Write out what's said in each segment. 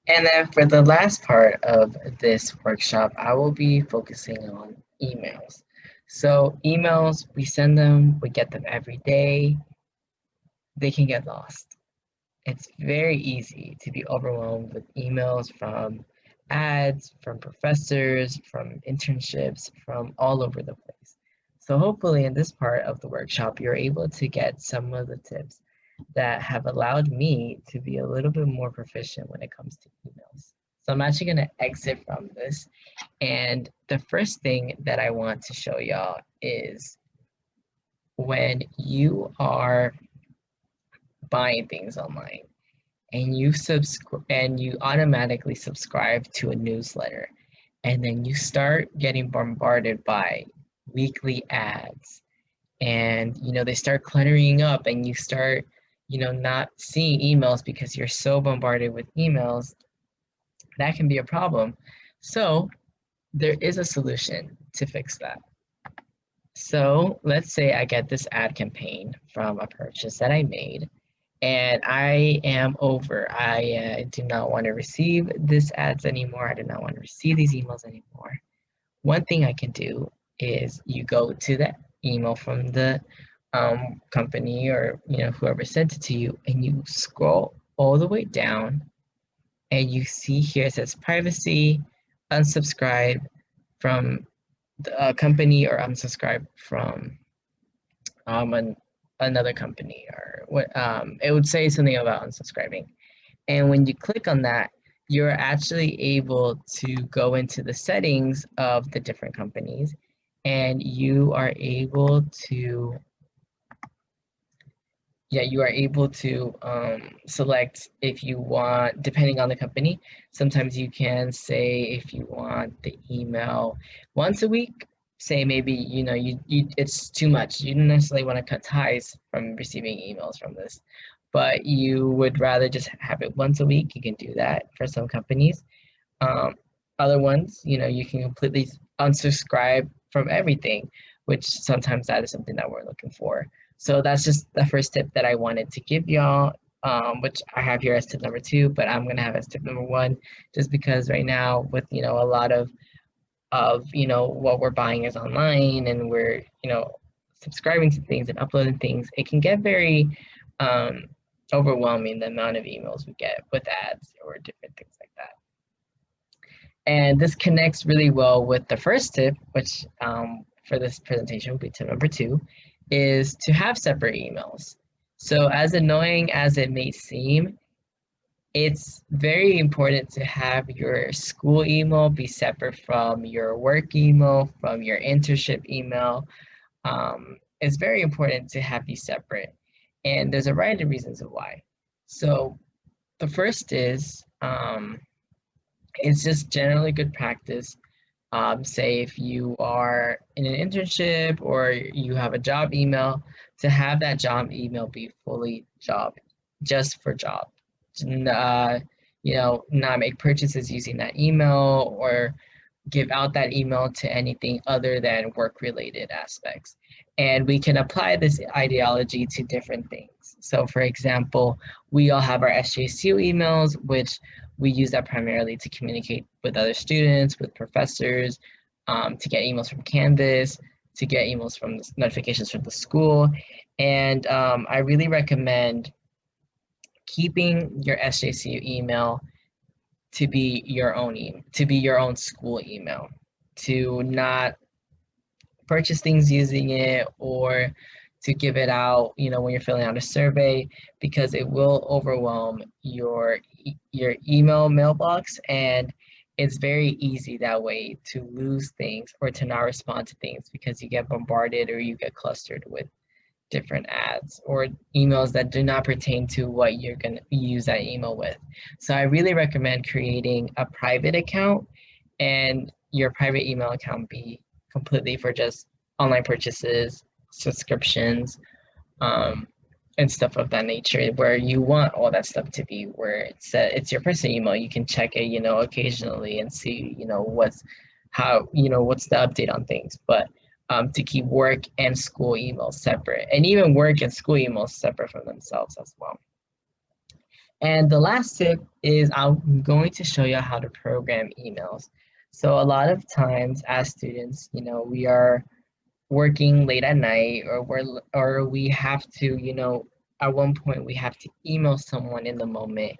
And then for the last part of this workshop, I will be focusing on emails. So emails, we send them, we get them every day, they can get lost. It's very easy to be overwhelmed with emails from ads, from professors, from internships, from all over the place. So hopefully in this part of the workshop, you're able to get some of the tips that have allowed me to be a little bit more proficient when it comes to emails. So I'm actually going to exit from this. And the first thing that I want to show y'all is when you are buying things online and you automatically subscribe to a newsletter, and then you start getting bombarded by weekly ads, and they start cluttering up, and you start not seeing emails because you're so bombarded with emails. That can be a problem. So there is a solution to fix that. So let's say I get this ad campaign from a purchase that I made, and I am over. I do not want to receive this ads anymore. I do not want to receive these emails anymore. One thing I can do is you go to the email from the company, or whoever sent it to you, and you scroll all the way down, and you see here it says privacy, unsubscribe from the company, or unsubscribe from an, another company, or what it would say something about unsubscribing. And when you click on that, you're actually able to go into the settings of the different companies, and you are able to select if you want, depending on the company. Sometimes you can say if you want the email once a week. Say maybe it's too much. You don't necessarily want to cut ties from receiving emails from this, but you would rather just have it once a week. You can do that for some companies. Um, Other ones, you can completely unsubscribe from everything, which sometimes that is something that we're looking for. So that's just the first tip that I wanted to give y'all, which I have here as tip number 2, but I'm gonna have as tip number 1, just because right now with a lot of what we're buying is online, and we're subscribing to things and uploading things, it can get very um, overwhelming, the amount of emails we get with ads or different things like that. And this connects really well with the first tip, which for this presentation will be tip number 2, is to have separate emails. So as annoying as it may seem, it's very important to have your school email be separate from your work email, from your internship email. It's very important to have these separate. And there's a variety of reasons of why. So the first is, it's just generally good practice. Say if you are in an internship or you have a job email, to have that job email be fully job, just for job. Not make purchases using that email, or give out that email to anything other than work-related aspects. And we can apply this ideology to different things. So for example, we all have our SJSU emails, which we use that primarily to communicate with other students, with professors, to get emails from Canvas, to get emails from notifications from the school. And I really recommend keeping your SJCU email to be your own school email, to not purchase things using it, or to give it out, when you're filling out a survey, because it will overwhelm your email mailbox, and it's very easy that way to lose things or to not respond to things because you get bombarded or you get clustered with different ads or emails that do not pertain to what you're going to use that email with. So I really recommend creating a private account, and your private email account be completely for just online purchases, subscriptions, and stuff of that nature, where you want all that stuff to be where it's your personal email. You can check it, occasionally, and see, what's the update on things. But to keep work and school emails separate, and even work and school emails separate from themselves as well. And the last tip is I'm going to show you how to program emails. So a lot of times as students, we are working late at night, or we have to, at one point we have to email someone in the moment.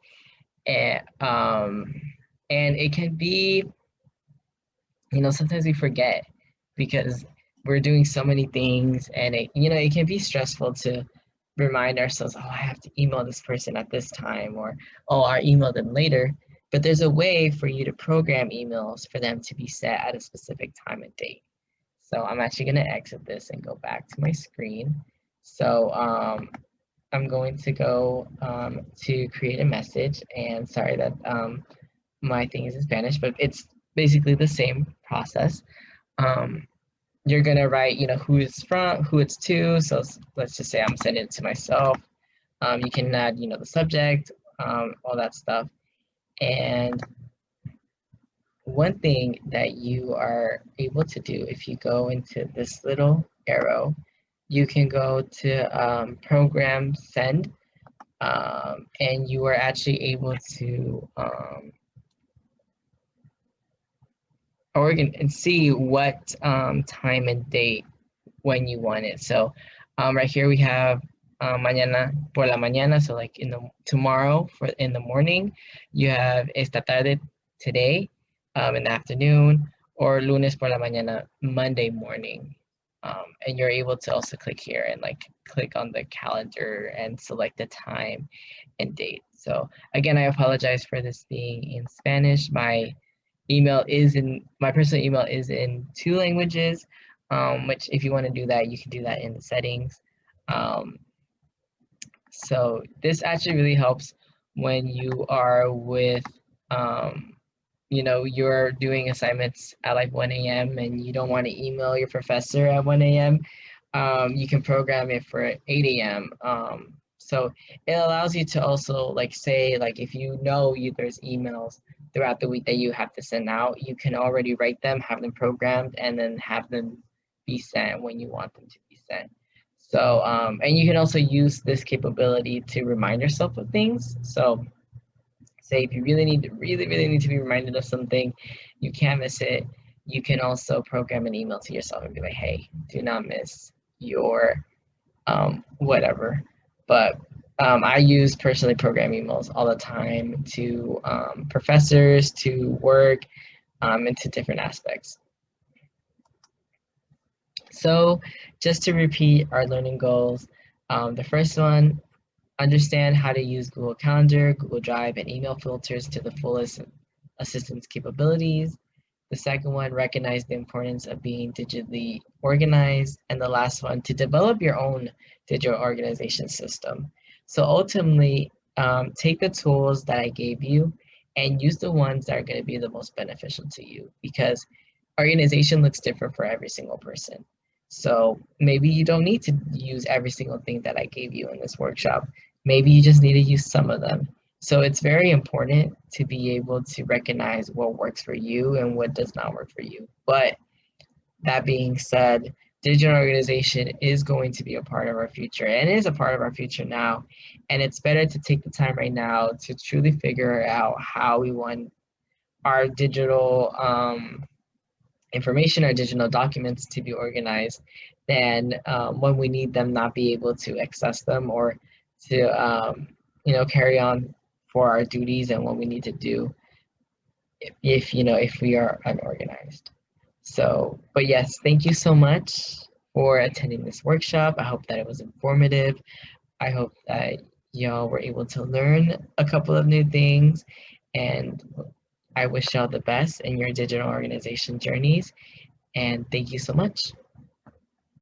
And it can be, sometimes we forget because we're doing so many things, and it can be stressful to remind ourselves, oh, I have to email this person at this time, or oh, I'll email them later. But there's a way for you to program emails for them to be set at a specific time and date. So I'm actually going to exit this and go back to my screen. So I'm going to go to create a message, and sorry that my thing is in Spanish, but it's basically the same process. Um, you're gonna write, who it's from, who it's to. So let's just say I'm sending it to myself. You can add, the subject, all that stuff. And one thing that you are able to do, if you go into this little arrow, you can go to program send, and you are actually able to and see what time and date when you want it. So right here we have mañana por la mañana, so like in the tomorrow for in the morning. You have esta tarde, today, in the afternoon, or lunes por la mañana, Monday morning. And you're able to also click here and like click on the calendar and select the time and date. So again, I apologize for this being in Spanish. My personal email is in 2 languages, which if you want to do that, you can do that in the settings. So this actually really helps when you are you're doing assignments at like 1 a.m. and you don't want to email your professor at 1 a.m. You can program it for 8 a.m. So it allows you to also like say, like if there's emails throughout the week that you have to send out, you can already write them, have them programmed, and then have them be sent when you want them to be sent. So, and you can also use this capability to remind yourself of things. So say if you really need to be reminded of something, you can't miss it, you can also program an email to yourself and be like, hey, do not miss your whatever. But I use personally program emails all the time to professors, to work, and to different aspects. So just to repeat our learning goals, the first one, understand how to use Google Calendar, Google Drive, and email filters to the fullest assistance capabilities. The second one, recognize the importance of being digitally organized. And the last one, to develop your own digital organization system. So ultimately, take the tools that I gave you and use the ones that are going to be the most beneficial to you, because organization looks different for every single person. So maybe you don't need to use every single thing that I gave you in this workshop. Maybe you just need to use some of them. So it's very important to be able to recognize what works for you and what does not work for you. But that being said, digital organization is going to be a part of our future, and is a part of our future now. And it's better to take the time right now to truly figure out how we want our digital information, our digital documents to be organized, than when we need them not be able to access them, or to carry on for our duties and what we need to do if we are unorganized. So, but yes, thank you so much for attending this workshop. I hope that it was informative. I hope that y'all were able to learn a couple of new things, and I wish y'all the best in your digital organization journeys. And thank you so much.